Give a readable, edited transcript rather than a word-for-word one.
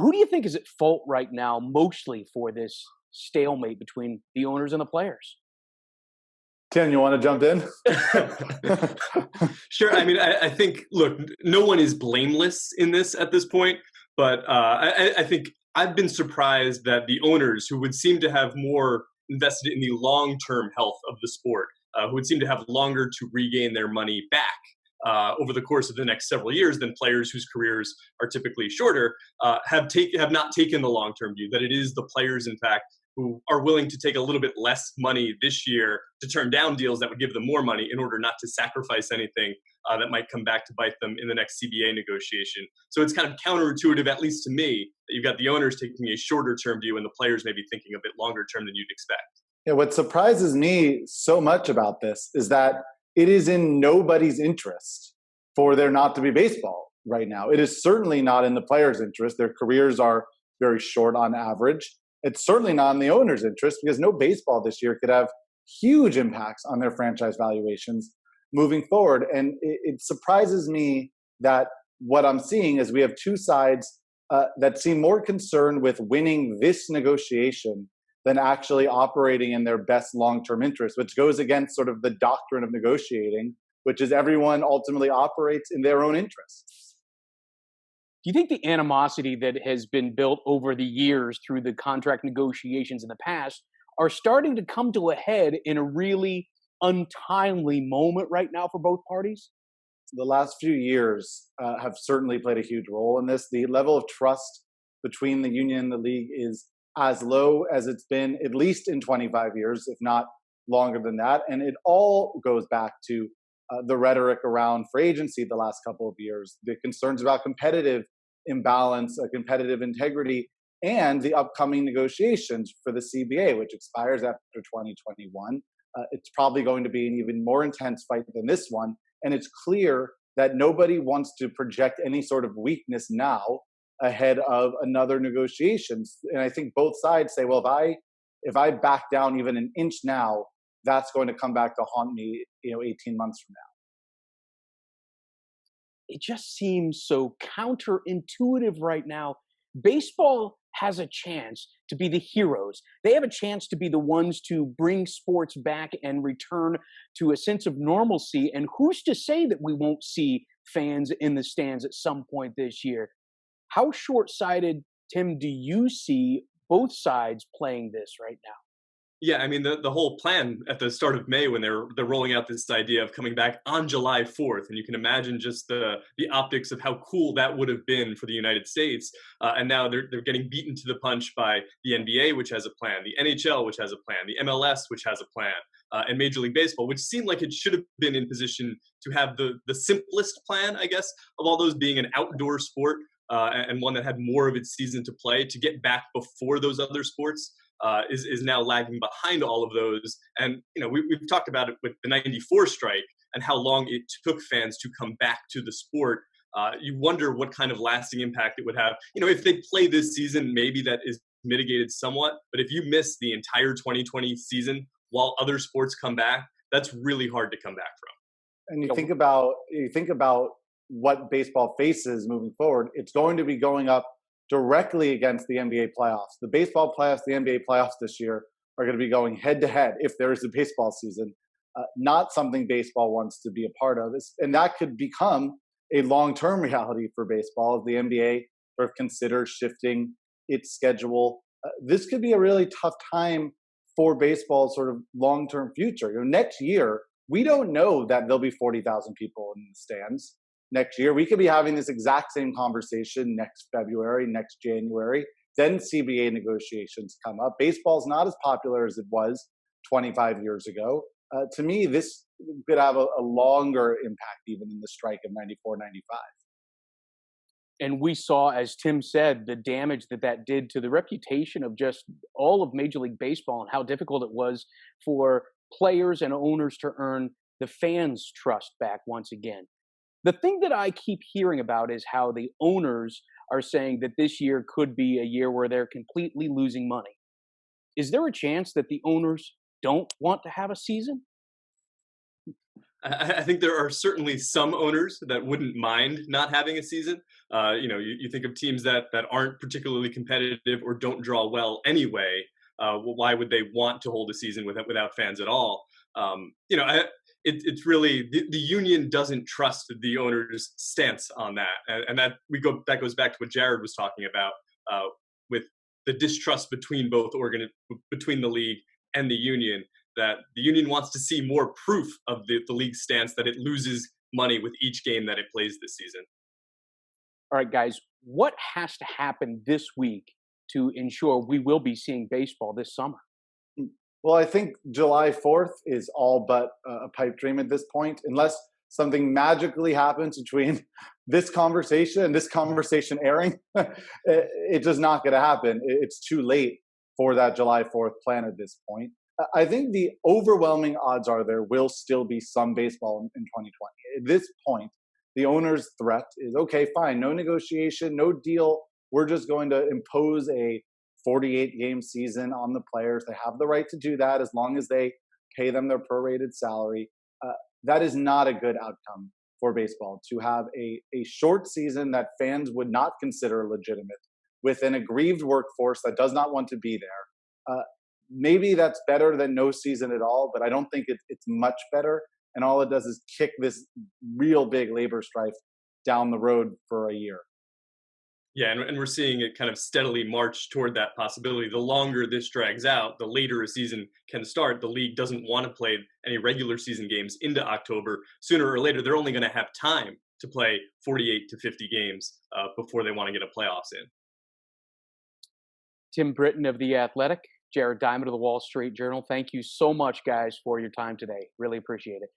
Who do you think is at fault right now, mostly for this stalemate between the owners and the players? Tim, you want to jump in? Sure. I mean, I think, look, no one is blameless in this at this point, but I think I've been surprised that the owners, who would seem to have more invested in the long-term health of the sport, who would seem to have longer to regain their money back over the course of the next several years than players whose careers are typically shorter, have not taken the long-term view, that it is the players, in fact, who are willing to take a little bit less money this year to turn down deals that would give them more money in order not to sacrifice anything that might come back to bite them in the next CBA negotiation. So it's kind of counterintuitive, at least to me, that you've got the owners taking a shorter term view and the players maybe thinking a bit longer term than you'd expect. Yeah, what surprises me so much about this is that it is in nobody's interest for there not to be baseball right now. It is certainly not in the players' interest. Their careers are very short on average. It's certainly not in the owner's interest because no baseball this year could have huge impacts on their franchise valuations moving forward. And it surprises me that what I'm seeing is we have two sides that seem more concerned with winning this negotiation than actually operating in their best long-term interest, which goes against sort of the doctrine of negotiating, which is everyone ultimately operates in their own interests. Do you think the animosity that has been built over the years through the contract negotiations in the past are starting to come to a head in a really untimely moment right now for both parties? The last few years have certainly played a huge role in this. The level of trust between the union and the league is as low as it's been at least in 25 years, if not longer than that. And it all goes back to the rhetoric around free agency the last couple of years, the concerns about competitive imbalance, competitive integrity, and the upcoming negotiations for the CBA, which expires after 2021. It's probably going to be an even more intense fight than this one. And it's clear that nobody wants to project any sort of weakness now ahead of another negotiations. And I think both sides say, well, if I back down even an inch now, that's going to come back to haunt me, 18 months from now. It just seems so counterintuitive right now. Baseball has a chance to be the heroes. They have a chance to be the ones to bring sports back and return to a sense of normalcy. And who's to say that we won't see fans in the stands at some point this year? How short-sighted, Tim, do you see both sides playing this right now? Yeah, I mean, the whole plan at the start of May when they're rolling out this idea of coming back on July 4th, and you can imagine just the optics of how cool that would have been for the United States. And now they're getting beaten to the punch by the NBA, which has a plan, the NHL, which has a plan, the MLS, which has a plan, and Major League Baseball, which seemed like it should have been in position to have the simplest plan, I guess, of all those, being an outdoor sport and one that had more of its season to play, to get back before those other sports. Is now lagging behind all of those. And, we've talked about it with the 94 strike and how long it took fans to come back to the sport. You wonder what kind of lasting impact it would have. If they play this season, maybe that is mitigated somewhat. But if you miss the entire 2020 season while other sports come back, that's really hard to come back from. And you think about what baseball faces moving forward, it's going to be going up directly against the NBA playoffs. The baseball playoffs, the NBA playoffs this year are going to be going head to head if there is a baseball season. Not something baseball wants to be a part of. And that could become a long-term reality for baseball as the NBA sort of considers shifting its schedule. This could be a really tough time for baseball's sort of long-term future. Next year, we don't know that there'll be 40,000 people in the stands. Next year, we could be having this exact same conversation next February, next January. Then CBA negotiations come up. Baseball's not as popular as it was 25 years ago. To me, this could have a longer impact even than the strike of 94, 95. And we saw, as Tim said, the damage that did to the reputation of just all of Major League Baseball and how difficult it was for players and owners to earn the fans' trust back once again. The thing that I keep hearing about is how the owners are saying that this year could be a year where they're completely losing money. Is there a chance that the owners don't want to have a season? I think there are certainly some owners that wouldn't mind not having a season. You think of teams that aren't particularly competitive or don't draw well anyway. Well, why would they want to hold a season without fans at all? It's really the union doesn't trust the owner's stance on that, and that goes back to what Jared was talking about with the distrust between the league and the union, that the union wants to see more proof of the league's stance that it loses money with each game that it plays this season. All right, guys, what has to happen this week to ensure we will be seeing baseball this summer? Well, I think July 4th is all but a pipe dream at this point, unless something magically happens between this conversation and this conversation airing. It's just not going to happen. It's too late for that July 4th plan at this point. I think the overwhelming odds are there will still be some baseball in 2020. At this point, the owner's threat is, okay, fine, no negotiation, no deal. We're just going to impose a 48 game season on the players. They have the right to do that as long as they pay them their prorated salary. That is not a good outcome for baseball, to have a short season that fans would not consider legitimate with an aggrieved workforce that does not want to be there. Maybe that's better than no season at all, but I don't think it's much better. And all it does is kick this real big labor strife down the road for a year. Yeah, and we're seeing it kind of steadily march toward that possibility. The longer this drags out, the later a season can start. The league doesn't want to play any regular season games into October. Sooner or later, they're only going to have time to play 48 to 50 games before they want to get a playoffs in. Tim Britton of The Athletic, Jared Diamond of the Wall Street Journal. Thank you so much, guys, for your time today. Really appreciate it.